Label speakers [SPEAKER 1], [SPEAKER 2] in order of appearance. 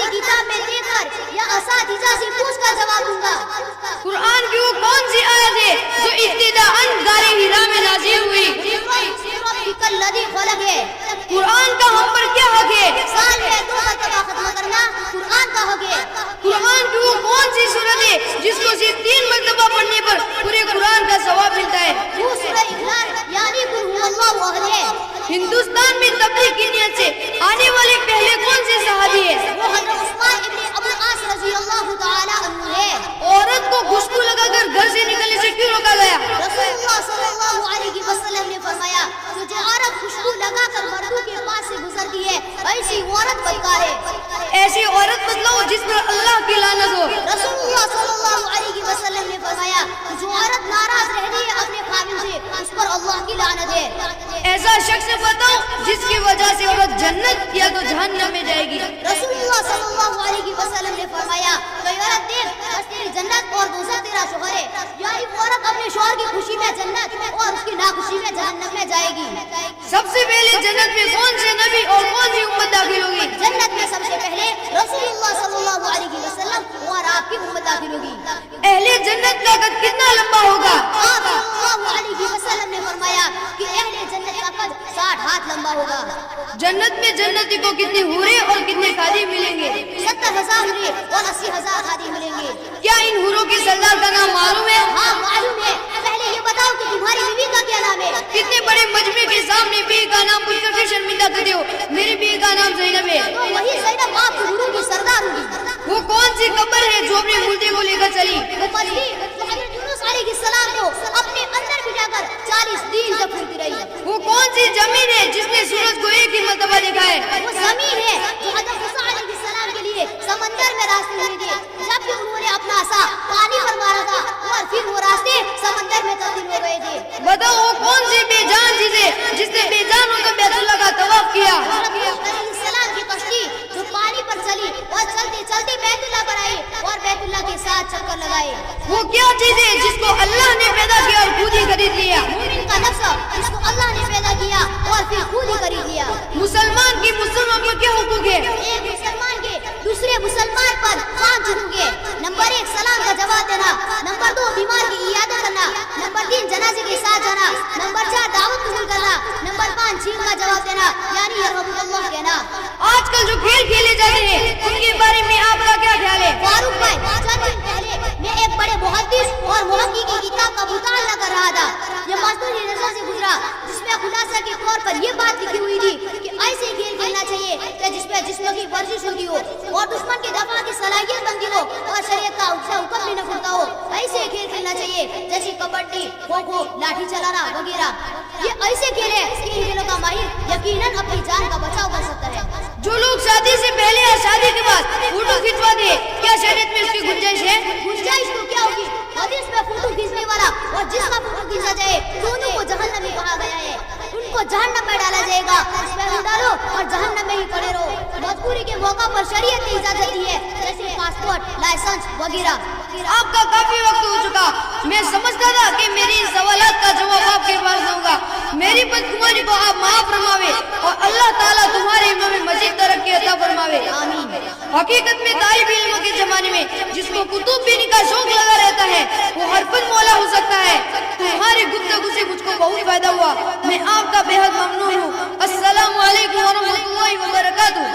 [SPEAKER 1] की किताब में देखकर या असातिज़ा से पूछकर जवाब दूंगा।
[SPEAKER 2] कुरान की वो कौन सी आयत है जो इब्तिदाअन गारे हिरा में नाज़िल हुई?
[SPEAKER 1] लदी खलक है।
[SPEAKER 2] कुरान का हम पर क्या हक है?
[SPEAKER 1] साल में 2 मरतबा खत्म करना कुरान का हक है।
[SPEAKER 2] कुरान की वो कौन सी सूरत है जिसको सिर्फ 3 मरतबा पढ़ने पर पूरे कुरान का सवाब मिलता है?
[SPEAKER 1] वो सूरह इखलास यानी कुल हुवल्लाहु अहद है।
[SPEAKER 2] हिंदुस्तान में तबलीग की नियत से आने वाले पहले कौन से सहाबी है?
[SPEAKER 1] वो हज़रत उस्मान इब्न अबुल आस रज़ियल्लाहु तआला अन्हु है।
[SPEAKER 2] औरत को खुशबू लगाकर घर से निकलने से क्यों रोका गया?
[SPEAKER 1] रसूलुल्लाह सल्लल्लाहु अलैहि वसल्लम ने फरमाया कि जो औरत खुशबू लगाकर मर्दों के पास से गुजरती है ऐसी औरत बदकार है।
[SPEAKER 2] ऐसी औरत बदलो जिस पर अल्लाह की लानत हो।
[SPEAKER 1] रसूलुल्लाह सल्लल्लाहु अलैहि वसल्लम ने फरमाया जो औरत नाराज रहती है अपने खाविन से उस पर अल्लाह की लानत है।
[SPEAKER 2] ऐसा शख्स बताओ जिसकी वजह से औरत जन्नत या तो जहन्नम में जाएगी।
[SPEAKER 1] रसूलुल्लाह सल्लल्लाहु अलैहि वसल्लम ने फरमाया कोई औरत देख बस तेरी जन्नत और दोज़ख तेरा शौहर है, यानी वो औरत अपने शौहर की खुशी में जन्नत और उसकी नाखुशी में जहन्नम में जाएगी।
[SPEAKER 2] सबसे पहले जन्नत में कौन से नबी और कौन सी उम्मत दाखिल होगी?
[SPEAKER 1] जन्नत में सबसे पहले रसूलुल्लाह सल्लल्लाहु अलैहि वसल्लम और आपकी उम्मत दाखिल होगी।
[SPEAKER 2] अहले जन्नत का कद कितना लंबा होगा?
[SPEAKER 1] आप सल्लल्लाहु अलैहि वसल्लम ने फरमाया कि अहले जन्नत का कद 60 हाथ लंबा होगा।
[SPEAKER 2] जन्नत में जन्नती को कितने हूरे और कितने खादिम मिलेंगे?
[SPEAKER 1] 70,000 हूरे और 80,000 खादिम मिलेंगे।
[SPEAKER 2] क्या इन हूरों के सरदार का नाम मालूम है?
[SPEAKER 1] हाँ मालूम है। पहले ये बताओ कि तुम्हारी बीवी का क्या नाम है?
[SPEAKER 2] कितने बड़े मजमे के सामने बीवी का नाम पूछकर फिर शर्मिंदा करते हो? मेरी बीवी का नाम ज़ैनब है।
[SPEAKER 1] तो वही ज़ैनब आप हूरों की सरदार होगी।
[SPEAKER 2] वो कौन सी कब्र है जो अपने मुर्दे को लेकर चली?
[SPEAKER 1] वो मछली जो हज़रत यूनुस अलैहिस्सलाम को अपने अंदर बिठाकर 40 दिन तक फूलती रही।
[SPEAKER 2] वो कौन सी जमीन है जिसने सूरज को एक ही मर्तबा देखा है?
[SPEAKER 1] वो ज़मीन है जो हज़रत मूसा अलैहिस्सलाम के लिए समंदर में रास्ते हुए थे जब कि उन्होंने अपना असा पानी पर मारा था और फिर वो रास्ते समंदर में तब्दील हो गए थे।
[SPEAKER 2] बताओ वो कौन सी बेजान चीज है जिसने बेजान होकर बैतुल्लाह का तवाफ किया?
[SPEAKER 1] अलैहिस्सलाम की कश्ती जो पानी पर चली और चलते चलते बैतुल्लाह पर आई और बैतुल्लाह के साथ चक्कर लगाए।
[SPEAKER 2] वो क्या चीज है जिसको अल्लाह ने पैदा किया और खुद ही खरीद लिया?
[SPEAKER 1] मोमिन का नफ्स जिसको अल्लाह ने पैदा किया और फिर खुद ही खरीद लिया।
[SPEAKER 2] मुसलमान की मुसलमान पर क्या हुकूक है?
[SPEAKER 1] एक मुसलमान के दूसरे मुसलमान पर 5 हुकूक है। नंबर 1 सलाम का जवाब देना, नंबर 2 बीमार की इयादत करना, नंबर 3 जनाजे के साथ जाना, नंबर 4 दावत कबूल करना, नंबर 5 छीन का जवाब देना यानी यरहमुल्लाह कहना।
[SPEAKER 2] आजकल जो खेल खेले जाते हैं उनके बारे में आपका क्या ख्याल है?
[SPEAKER 1] फारूक भाई चंद दिन पहले मैं एक बड़े मुहद्दिस और मुहक्किक की किताब का मुताला कर रहा था। ये मजदूरी नजर से गुजरा जिसमें खुलासा के तौर पर ये बात लिखी हुई थी कि ऐसे खेल खेलना चाहिए कि जिसमें जिस्म की वर्जिश होती हो और दुश्मन के दफा की सलाहियत बनती हो और शरीयत का उससे हुक्म भी न खुलता हो। ऐसे खेल खेलना चाहिए जैसे कबड्डी, खो खो, लाठी चलाना वगैरह। ये ऐसे खेल है कि इन खेलों का माहिर यकीनन अपनी जान का बचाव कर सकता है।
[SPEAKER 2] जो लोग शादी से पहले या शादी के बाद फोटो खिंचवा दे, क्या शरीयत में इसकी गुंजाइश है?
[SPEAKER 1] गुंजाइश तो क्या होगी? हदीस में फोटो खींचने वाला और जिसका फोटो खींचा जाए दोनों को जहन्नम में कहा गया है। उनको जहन्नम में डाला जाएगा, उसमें डालो और जहन्नम में ही पड़े रहो। मजबूरी के मौका पर शरीयत ने इजाजत दी है जैसे पासपोर्ट, लाइसेंस वगैरह।
[SPEAKER 2] आपका काफी वक्त हो चुका। मैं समझता था कि मेरी इन सवालात का जवाब आपके पास दूंगा। मेरी बदगुमानी को आप माफ फरमावे और अल्लाह ताला तुम्हारे इल्म में मजीद तरक्की अता फरमावे।
[SPEAKER 1] आमीन।
[SPEAKER 2] हकीकत में तालिब इल्म के जमाने में जिसको कुतुब पीने का शौक लगा रहता है वो हर पल मौला हो सकता है। तुम्हारी गुफ्तगू से मुझको बहुत फायदा हुआ। मैं आपका बेहद ममनून हूँ। अस्सलामु अलैकुम व रहमतुल्लाहि व बरकातुहू।